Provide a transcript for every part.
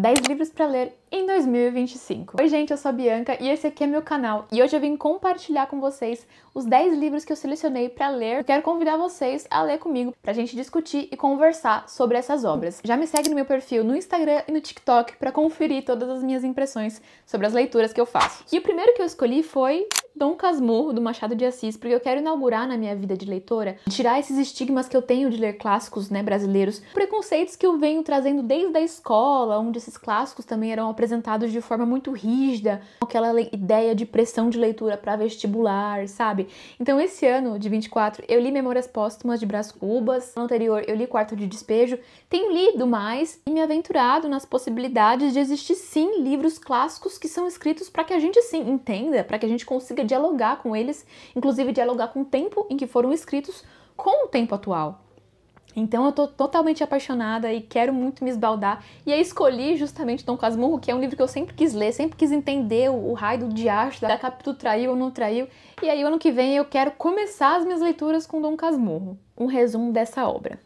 10 livros para ler em 2025. Oi gente, eu sou a Bianca e esse aqui é meu canal e hoje eu vim compartilhar com vocês os 10 livros que eu selecionei para ler. Eu quero convidar vocês a ler comigo pra gente discutir e conversar sobre essas obras. Já me segue no meu perfil no Instagram e no TikTok para conferir todas as minhas impressões sobre as leituras que eu faço. E o primeiro que eu escolhi foi Dom Casmurro, do Machado de Assis, porque eu quero inaugurar na minha vida de leitora, tirar esses estigmas que eu tenho de ler clássicos, brasileiros, preconceitos que eu venho trazendo desde a escola, onde esses clássicos também eram apresentados de forma muito rígida, aquela ideia de pressão de leitura para vestibular, sabe? Então esse ano, de 24, eu li Memórias Póstumas de Brás Cubas, no anterior eu li Quarto de Despejo, tenho lido mais e me aventurado nas possibilidades de existir sim livros clássicos que são escritos para que a gente sim entenda, para que a gente consiga dialogar com eles, inclusive dialogar com o tempo em que foram escritos com o tempo atual. Então eu tô totalmente apaixonada e quero muito me esbaldar. E aí escolhi justamente Dom Casmurro, que é um livro que eu sempre quis ler, sempre quis entender o raio do diacho, da Capitu traiu ou não traiu. E aí o ano que vem eu quero começar as minhas leituras com Dom Casmurro. Um resumo dessa obra.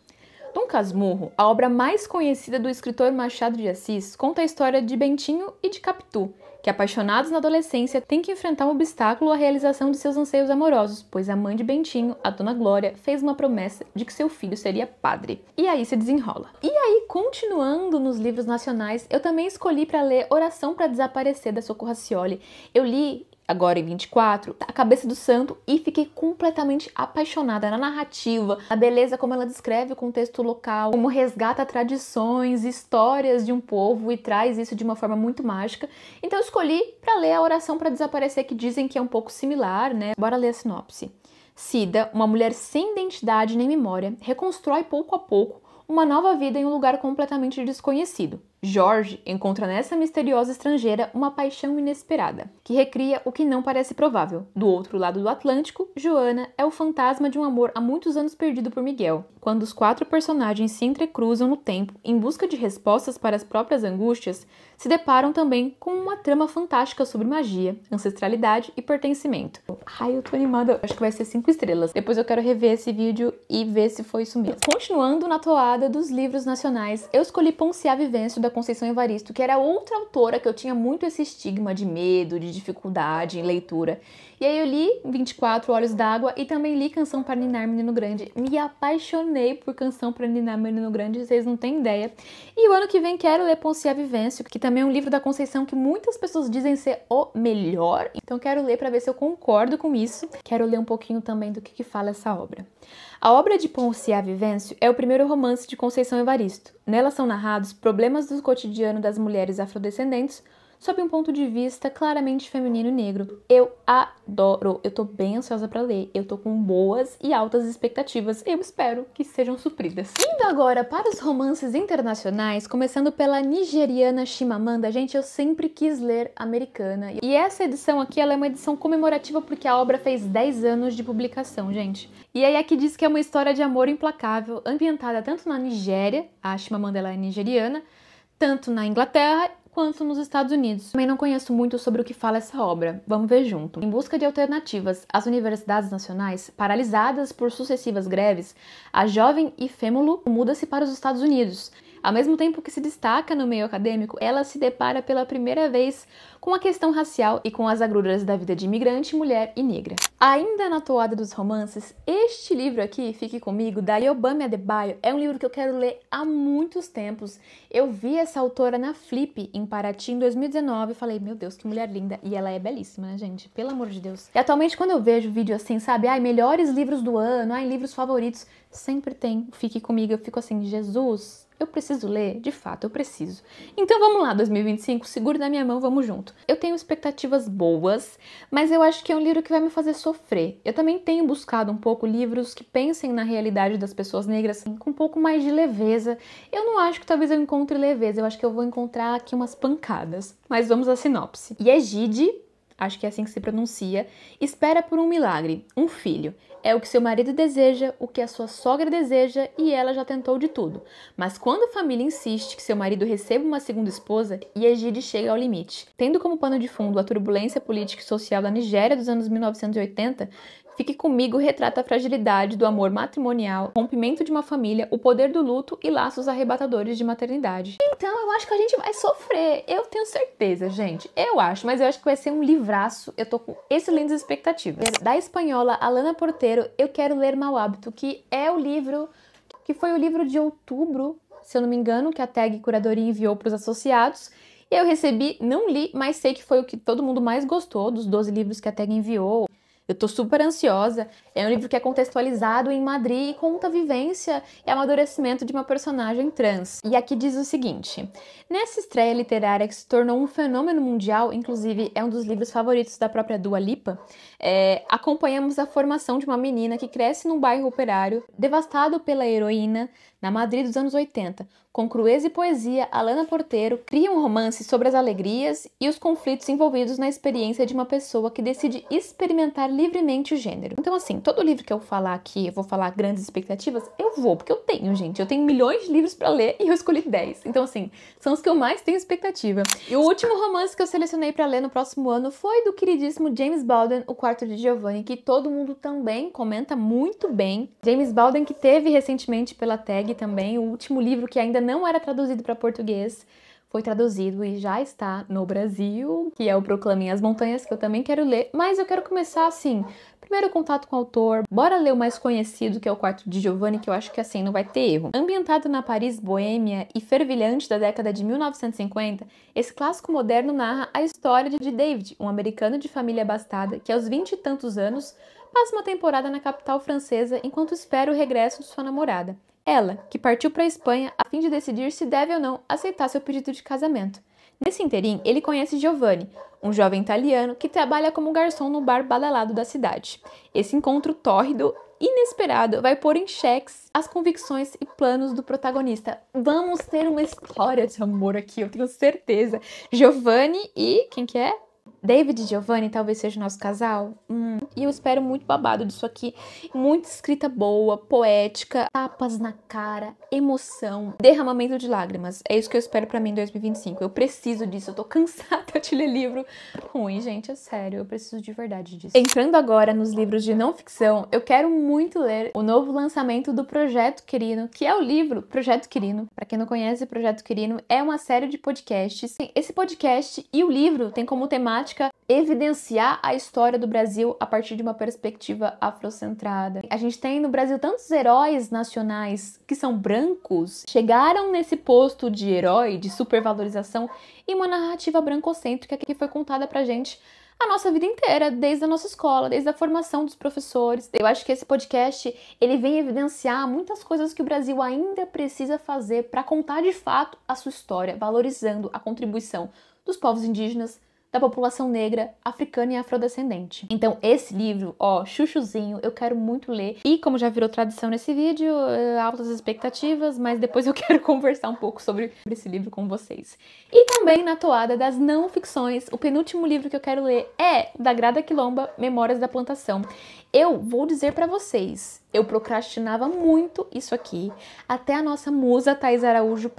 Dom Casmurro, a obra mais conhecida do escritor Machado de Assis, conta a história de Bentinho e de Capitu, que apaixonados na adolescência têm que enfrentar um obstáculo à realização de seus anseios amorosos, pois a mãe de Bentinho, a Dona Glória, fez uma promessa de que seu filho seria padre. E aí se desenrola. E aí, continuando nos livros nacionais, eu também escolhi para ler Oração para Desaparecer, da Socorro Racioli. Eu li agora em 24, A Cabeça do Santo, e fiquei completamente apaixonada na narrativa, a beleza como ela descreve o contexto local, como resgata tradições, histórias de um povo e traz isso de uma forma muito mágica. Então eu escolhi para ler A Oração para Desaparecer, que dizem que é um pouco similar, Bora ler a sinopse. Cida, uma mulher sem identidade nem memória, reconstrói pouco a pouco uma nova vida em um lugar completamente desconhecido. Jorge encontra nessa misteriosa estrangeira uma paixão inesperada, que recria o que não parece provável. Do outro lado do Atlântico, Joana é o fantasma de um amor há muitos anos perdido por Miguel. Quando os 4 personagens se entrecruzam no tempo em busca de respostas para as próprias angústias, se deparam também com uma trama fantástica sobre magia, ancestralidade e pertencimento. Ai, eu tô animada. Acho que vai ser 5 estrelas. Depois eu quero rever esse vídeo e ver se foi isso mesmo. Continuando na toada dos livros nacionais, eu escolhi Ponciá Vivêncio, da Conceição Evaristo, que era outra autora que eu tinha muito esse estigma de medo, de dificuldade em leitura. E aí eu li 24 Olhos d'Água e também li Canção para Ninar, Menino Grande. Me apaixonei por Canção para Ninar, Menino Grande, vocês não têm ideia. E o ano que vem quero ler Ponciá Vivêncio, que também é um livro da Conceição que muitas pessoas dizem ser o melhor. Então quero ler para ver se eu concordo com isso. Quero ler um pouquinho também do que fala essa obra. A obra de Ponciá Vivêncio é o primeiro romance de Conceição Evaristo. Nela são narrados problemas do cotidiano das mulheres afrodescendentes sob um ponto de vista claramente feminino e negro. Eu adoro, eu tô bem ansiosa pra ler, eu tô com boas e altas expectativas, eu espero que sejam supridas. Indo agora para os romances internacionais, começando pela nigeriana Chimamanda. Gente, eu sempre quis ler Americana, e essa edição aqui, ela é uma edição comemorativa porque a obra fez 10 anos de publicação, gente. E aí aqui diz que é uma história de amor implacável, ambientada tanto na Nigéria, a Chimamanda ela é nigeriana, tanto na Inglaterra quanto nos Estados Unidos. Também não conheço muito sobre o que fala essa obra. Vamos ver junto. Em busca de alternativas às universidades nacionais, paralisadas por sucessivas greves, a jovem Ifêmulo muda-se para os Estados Unidos. Ao mesmo tempo que se destaca no meio acadêmico, ela se depara pela primeira vez com a questão racial e com as agruras da vida de imigrante, mulher e negra. Ainda na toada dos romances, este livro aqui, Fique Comigo, da Yobami Adebayo, é um livro que eu quero ler há muitos tempos. Eu vi essa autora na Flip, em Paraty, em 2019, e falei, meu Deus, que mulher linda. E ela é belíssima, né, gente? Pelo amor de Deus. E atualmente, quando eu vejo vídeo assim, sabe? Ai, melhores livros do ano, ai, livros favoritos, sempre tem Fique Comigo. Eu fico assim, Jesus, eu preciso ler? De fato, eu preciso. Então vamos lá, 2025, segure na minha mão, vamos junto. Eu tenho expectativas boas, mas eu acho que é um livro que vai me fazer sofrer. Eu também tenho buscado um pouco livros que pensem na realidade das pessoas negras com um pouco mais de leveza. Eu não acho que talvez eu encontre leveza, eu acho que eu vou encontrar aqui umas pancadas. Mas vamos à sinopse. Yejide, acho que é assim que se pronuncia, espera por um milagre, um filho. É o que seu marido deseja, o que a sua sogra deseja e ela já tentou de tudo. Mas quando a família insiste que seu marido receba uma segunda esposa, Yejide chega ao limite. Tendo como pano de fundo a turbulência política e social da Nigéria dos anos 1980, Fique Comigo retrata a fragilidade do amor matrimonial, rompimento de uma família, o poder do luto e laços arrebatadores de maternidade. Então eu acho que a gente vai sofrer, eu tenho certeza, gente. Eu acho, mas eu acho que vai ser um livraço. Eu tô com excelentes expectativas. Da espanhola Alana Portero, eu quero ler Mau Hábito, que é o livro, que foi o livro de outubro, se eu não me engano, que a Tag Curadoria enviou para os associados. E eu recebi, não li, mas sei que foi o que todo mundo mais gostou dos 12 livros que a Tag enviou. Eu tô super ansiosa. É um livro que é contextualizado em Madrid e conta a vivência e amadurecimento de uma personagem trans. E aqui diz o seguinte: nessa estreia literária que se tornou um fenômeno mundial, inclusive é um dos livros favoritos da própria Dua Lipa, acompanhamos a formação de uma menina que cresce num bairro operário, devastado pela heroína, na Madrid dos anos 80. Com crueza e poesia, Alana Portero cria um romance sobre as alegrias e os conflitos envolvidos na experiência de uma pessoa que decide experimentar livremente o gênero. Então, assim, todo livro que eu falar aqui, eu vou falar grandes expectativas, eu vou, porque eu tenho, gente. Eu tenho milhões de livros pra ler e eu escolhi 10. Então, assim, são os que eu mais tenho expectativa. E o último romance que eu selecionei pra ler no próximo ano foi do queridíssimo James Baldwin, O Quarto de Giovanni, que todo mundo também comenta muito bem. James Baldwin, que teve recentemente pela Tag também, o último livro que ainda não era traduzido para português, foi traduzido e já está no Brasil, que é o Proclamem as Montanhas, que eu também quero ler, mas eu quero começar assim, primeiro contato com o autor, bora ler o mais conhecido, que é O Quarto de Giovanni, que eu acho que assim não vai ter erro. Ambientado na Paris boêmia e fervilhante da década de 1950, esse clássico moderno narra a história de David, um americano de família abastada, que aos 20 e tantos anos passa uma temporada na capital francesa enquanto espera o regresso de sua namorada. Ela, que partiu para a Espanha a fim de decidir se deve ou não aceitar seu pedido de casamento. Nesse interim, ele conhece Giovanni, um jovem italiano que trabalha como garçom no bar badalado da cidade. Esse encontro tórrido, inesperado, vai pôr em xeque as convicções e planos do protagonista. Vamos ter uma história de amor aqui, eu tenho certeza. Giovanni e... quem que é? David e Giovanni talvez seja o nosso casal. E eu espero muito babado disso aqui. Muita escrita boa, poética, tapas na cara, emoção, derramamento de lágrimas. É isso que eu espero pra mim em 2025. Eu preciso disso. Eu tô cansada de ler livro ruim, gente. É sério. Eu preciso de verdade disso. Entrando agora nos livros de não ficção, eu quero muito ler o novo lançamento do Projeto Quirino, que é o livro Projeto Quirino. Pra quem não conhece, Projeto Quirino é uma série de podcasts. Esse podcast e o livro tem como temática evidenciar a história do Brasil a partir de uma perspectiva afrocentrada. A gente tem no Brasil tantos heróis nacionais que são brancos, chegaram nesse posto de herói, de supervalorização, em uma narrativa brancocêntrica que foi contada pra gente a nossa vida inteira, desde a nossa escola, desde a formação dos professores. Eu acho que esse podcast, ele vem evidenciar muitas coisas que o Brasil ainda precisa fazer para contar de fato a sua história, valorizando a contribuição dos povos indígenas, da população negra, africana e afrodescendente. Então, esse livro, chuchuzinho, eu quero muito ler. E como já virou tradição nesse vídeo, altas expectativas, mas depois eu quero conversar um pouco sobre esse livro com vocês. E também na toada das não ficções, o penúltimo livro que eu quero ler é da Grada Quilomba, Memórias da Plantação. Eu vou dizer pra vocês, eu procrastinava muito isso aqui, até a nossa musa Thaís Araújo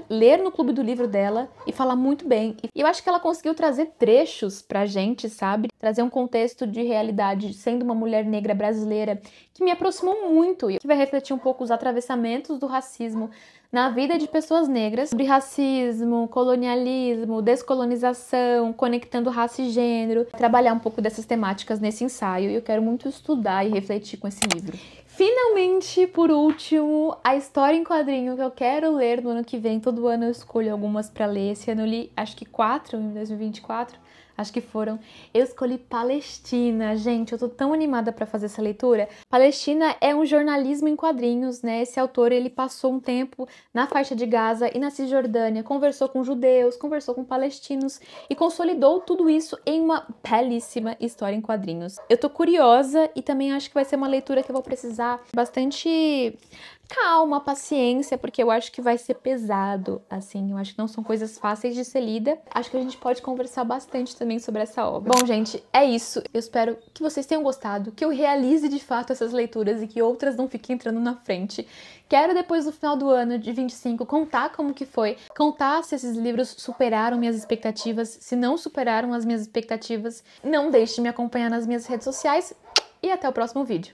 ler no clube do livro dela e falar muito bem. E eu acho que ela conseguiu trazer trechos pra gente, sabe? Trazer um contexto de realidade, sendo uma mulher negra brasileira, que me aproximou muito e que vai refletir um pouco os atravessamentos do racismo na vida de pessoas negras, sobre racismo, colonialismo, descolonização, conectando raça e gênero, trabalhar um pouco dessas temáticas nesse ensaio, e eu quero muito estudar e refletir com esse livro. Finalmente, por último, a história em quadrinho que eu quero ler no ano que vem. Todo ano eu escolho algumas pra ler. Esse ano eu li, acho que 4 em 2024. Acho que foram. Eu escolhi Palestina, gente, eu tô tão animada pra fazer essa leitura. Palestina é um jornalismo em quadrinhos, né? Esse autor, ele passou um tempo na faixa de Gaza e na Cisjordânia, conversou com judeus, conversou com palestinos e consolidou tudo isso em uma belíssima história em quadrinhos. Eu tô curiosa e também acho que vai ser uma leitura que eu vou precisar bastante calma, paciência, porque eu acho que vai ser pesado, assim, eu acho que não são coisas fáceis de ser lida. Acho que a gente pode conversar bastante também sobre essa obra. Bom, gente, é isso. Eu espero que vocês tenham gostado, que eu realize de fato essas leituras e que outras não fiquem entrando na frente. Quero, depois do final do ano de 25, contar como que foi, contar se esses livros superaram minhas expectativas, se não superaram as minhas expectativas. Não deixe de me acompanhar nas minhas redes sociais. e até o próximo vídeo.